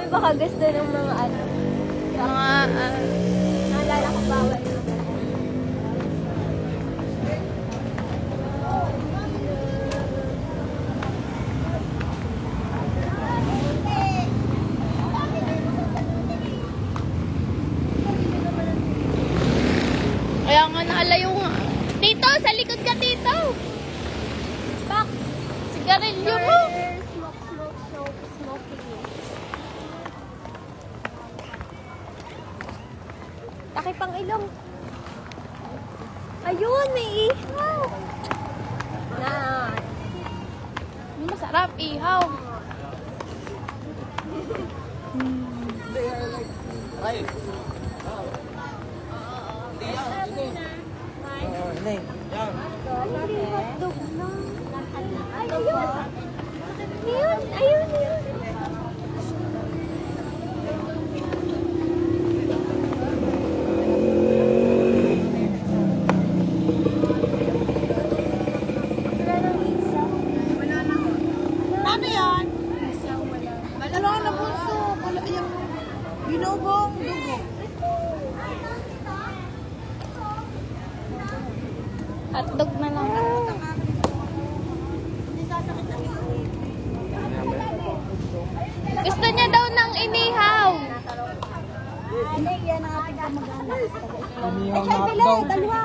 baka gusto ng mga ano. Naalala ko bawal. Kaya nga naalayo nga. Tito, sa likod ka, Tito. Pak, sigarilyo mo. Taki pang ilong. Ayun, may ihaw. Na. Masarap, ihaw. Ay. Hotdog na. Ay, ayun. Ayun. Ano yan? Wala na bunso. Wala yung binubong dugo. Hotdog na lang. Gusto niya daw ng inihaw. Hindi, yan ang ating kamag-anak. Inihaw na hotdog. Dalawa.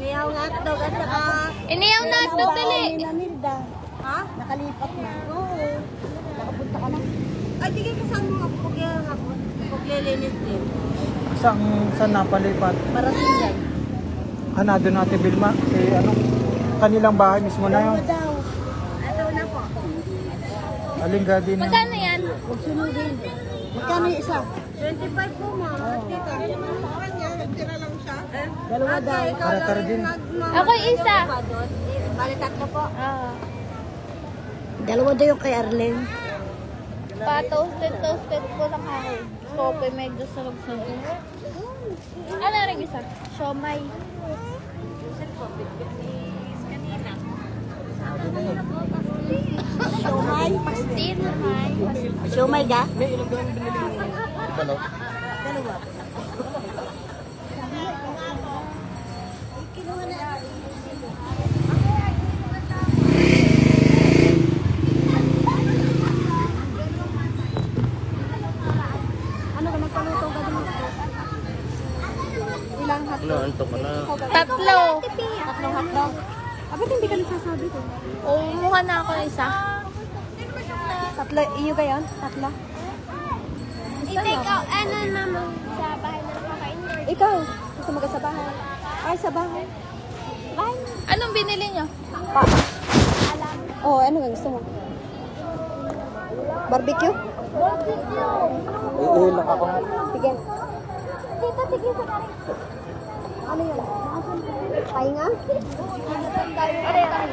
Inihaw nga hotdog at saka... Inihaw na hotdog, dali. Nilda. Ha? Nakalipat na. Oo. Nakapunta ka na. Ay, tigil ka saan mga puglilinis din. Saan napalipat? Parating yan. Doon natin Bilma. Ano? Kanilang bahay mismo na yun. Daw. Ito na po. Aling gadi na. Magkano yan? Huwag sunodin. Magkano yung isa? 25 po, ma. Tita. Dalawa daw. Para din. Ako yung isa. Bali tatlo po. Dalawa daw yung kay Arlene. Pa-toasted ko lang ako. Sope, medyo sarap-sarap. Ano rin isa? Siomay. Siomay. Pastil. Siomay ka? Dalaw. Dalawa. Ano ka nagpaluto ka din? Ilang hotdog? Antok ka na. Tatlo. Tatlong hotdog. Bakit hindi ka nagsasabi to? Umuha na ako ng isa. Tatlo, iyo ba yun? Tatlo? I-take out, ano naman sa bahay na nakakain. Ikaw, gusto mo ka sa bahay? Ay, sa bahay. Bahay. Anong binili niyo? Pa. Oh, ano nga gusto mo? Barbecue? Iilang ako nga. Sige. Tita, tigil sa karin. Ano yun? Pahinga? Ano yan?